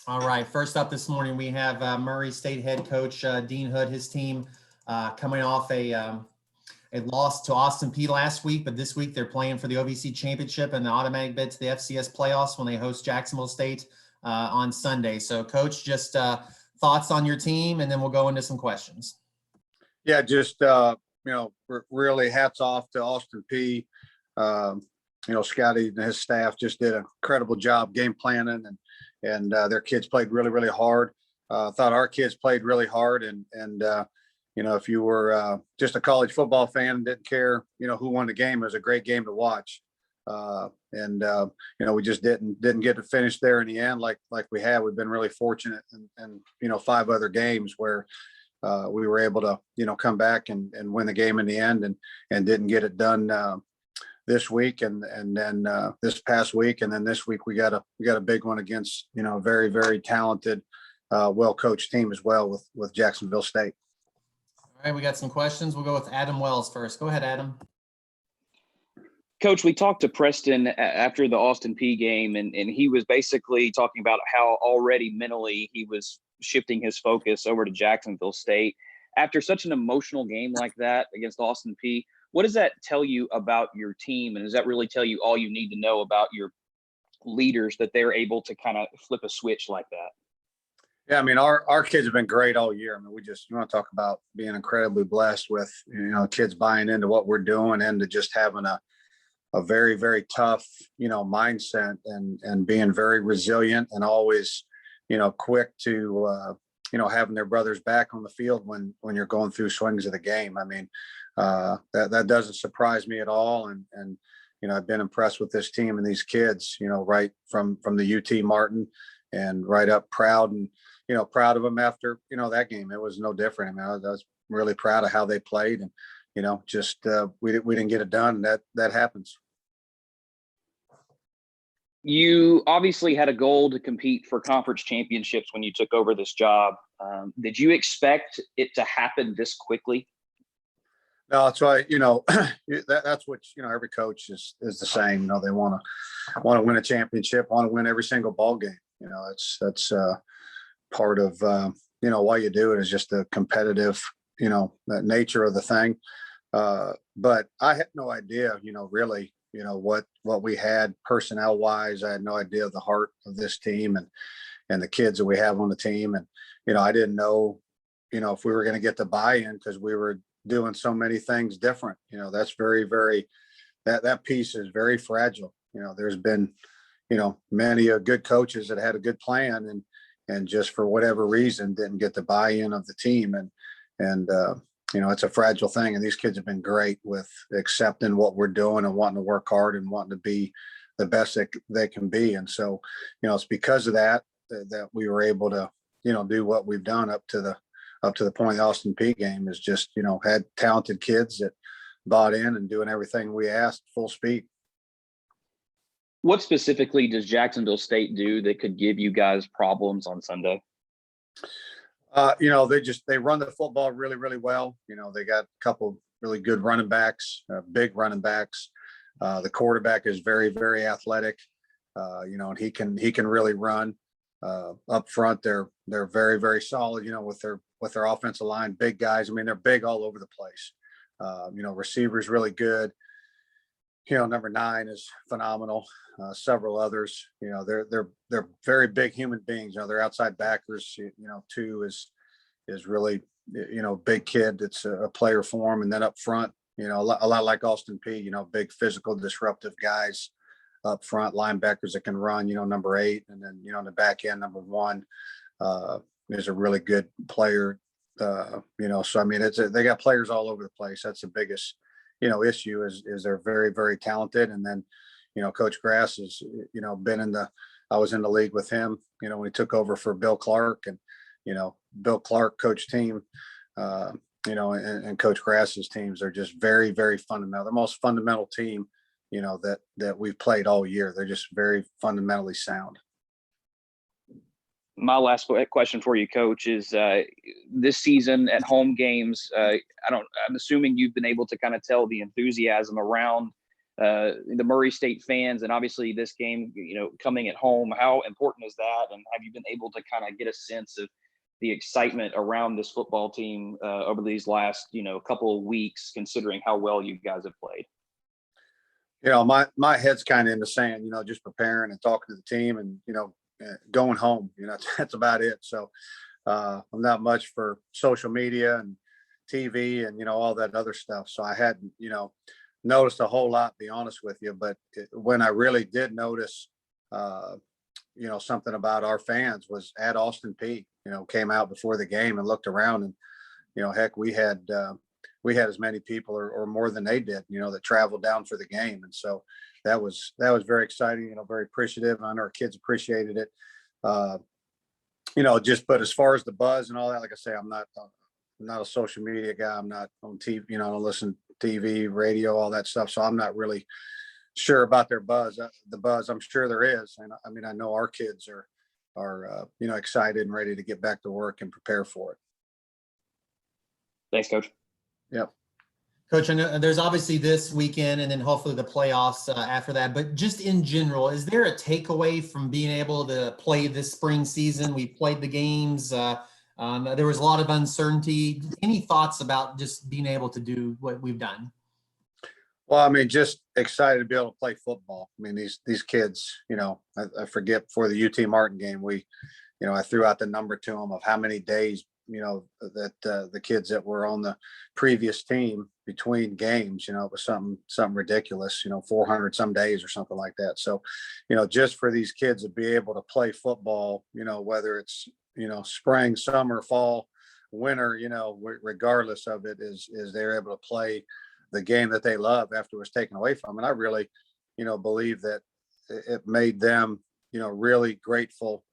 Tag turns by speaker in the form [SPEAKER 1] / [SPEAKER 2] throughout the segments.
[SPEAKER 1] All right. First up this morning, we have Murray State head coach Dean Hood, his team coming off a loss to Austin Peay last week, but this week they're playing for the OVC championship and the automatic bid to the FCS playoffs when they host Jacksonville State on Sunday. So, Coach, just thoughts on your team, and then we'll go into some questions.
[SPEAKER 2] Yeah, just really hats off to Austin Peay. Scotty and his staff just did an incredible job game planning, and their kids played really, really hard. Thought our kids played really hard, and if you were just a college football fan and didn't care, who won the game, it was a great game to watch. We just didn't get to finish there in the end like we have. We've been really fortunate, and 5 other games where we were able to come back and win the game in the end, and didn't get it done this week, and then this past week, and then this week we got a big one against a very, very talented, well coached team as well with Jacksonville State.
[SPEAKER 1] All right, we got some questions. We'll go with Adam Wells first. Go ahead, Adam.
[SPEAKER 3] Coach, we talked to Preston after the Austin Peay game, and he was basically talking about how already mentally he was shifting his focus over to Jacksonville State. After such an emotional game like that against Austin Peay, what does that tell you about your team? And does that really tell you all you need to know about your leaders, that they're able to kind of flip a switch like that?
[SPEAKER 2] Yeah, I mean, our kids have been great all year. I mean, you want to talk about being incredibly blessed with, kids buying into what we're doing, and to just having a very, very tough, mindset, and being very resilient, and always, quick to, having their brothers back on the field when you're going through swings of the game. I mean, that doesn't surprise me at all. And I've been impressed with this team and these kids, right from the UT Martin, and right up proud of them after, that game. It was no different. I mean, I was really proud of how they played, and, we didn't get it done. That happens.
[SPEAKER 3] You obviously had a goal to compete for conference championships when you took over this job. Did you expect it to happen this quickly?
[SPEAKER 2] No, that's why, that's what, every coach is the same. They want to win a championship, want to win every single ball game. That's part of, why you do it, is just the competitive, nature of the thing. But I had no idea, really, what we had personnel wise. I had no idea of the heart of this team and the kids that we have on the team. And, I didn't know, if we were going to get the buy-in, because we were doing so many things different. That's very, very, that piece is very fragile. There's been, many good coaches that had a good plan, and just for whatever reason didn't get the buy-in of the team. And it's a fragile thing. And these kids have been great with accepting what we're doing and wanting to work hard and wanting to be the best that they can be. And so, it's because of that we were able to, do what we've done up to the point of the Austin Peay game, is just, had talented kids that bought in and doing everything we asked full speed.
[SPEAKER 3] What specifically does Jacksonville State do that could give you guys problems on Sunday?
[SPEAKER 2] They run the football really, really well. They got a couple really good running backs, big running backs. The quarterback is very, very athletic, and he can really run. Up front, they're very, very solid, with their offensive line, big guys. I mean, they're big all over the place. Receivers really good. Number 9 is phenomenal. Several others, they're very big human beings. They're outside backers. 2 is really, big kid. It's a player for him. And then up front, a lot like Austin Peay, big physical, disruptive guys up front, linebackers that can run, number 8. And then, on the back end, number 1 is a really good player. So, I mean, they got players all over the place. That's the biggest, issue is they're very, very talented. And then, Coach Grass is, I was in the league with him, when he took over for Bill Clark, and, Bill Clark coach team, and Coach Grass's teams are just very, very fundamental. The most fundamental team, that we've played all year. They're just very fundamentally sound.
[SPEAKER 3] My last question for you, Coach, is this season at home games, I'm assuming you've been able to kind of tell the enthusiasm around the Murray State fans, and obviously this game, coming at home, how important is that? And have you been able to kind of get a sense of the excitement around this football team over these last, couple of weeks, considering how well you guys have played?
[SPEAKER 2] My head's kind of in the sand, just preparing and talking to the team and, going home, that's about it. So I'm not much for social media and TV and, all that other stuff. So I hadn't, noticed a whole lot, to be honest with you. But when I really did notice, something about our fans was at Austin Peay, came out before the game and looked around and, heck, we had as many people or more than they did, that traveled down for the game. And so that was very exciting, very appreciative. I know our kids appreciated it. But as far as the buzz and all that, like I say, I'm not a social media guy. I'm not on TV, I don't listen to TV, radio, all that stuff. So I'm not really sure about their buzz, the buzz. I'm sure there is. And I mean, I know our kids are excited and ready to get back to work and prepare for it.
[SPEAKER 3] Thanks, Coach.
[SPEAKER 2] Yep.
[SPEAKER 1] Coach, I know there's obviously this weekend and then hopefully the playoffs after that, but just in general, is there a takeaway from being able to play this spring season? We played the games. There was a lot of uncertainty. Any thoughts about just being able to do what we've done?
[SPEAKER 2] Well, I mean, just excited to be able to play football. I mean, these kids, I forget before the UT Martin game, I threw out the number to them of how many days, that the kids that were on the previous team between games, it was something ridiculous, 400 some days or something like that. So, just for these kids to be able to play football, whether it's, spring, summer, fall, winter, regardless of it, is they're able to play the game that they love after it was taken away from. And I really, believe that it made them, really grateful,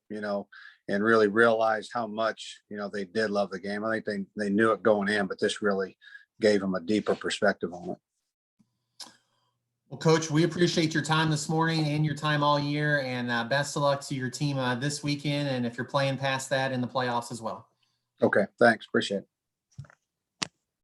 [SPEAKER 2] and really realized how much, they did love the game. I think they knew it going in, but this really gave them a deeper perspective on it.
[SPEAKER 1] Well, Coach, we appreciate your time this morning and your time all year, and best of luck to your team this weekend. And if you're playing past that in the playoffs as well.
[SPEAKER 2] Okay. Thanks. Appreciate it.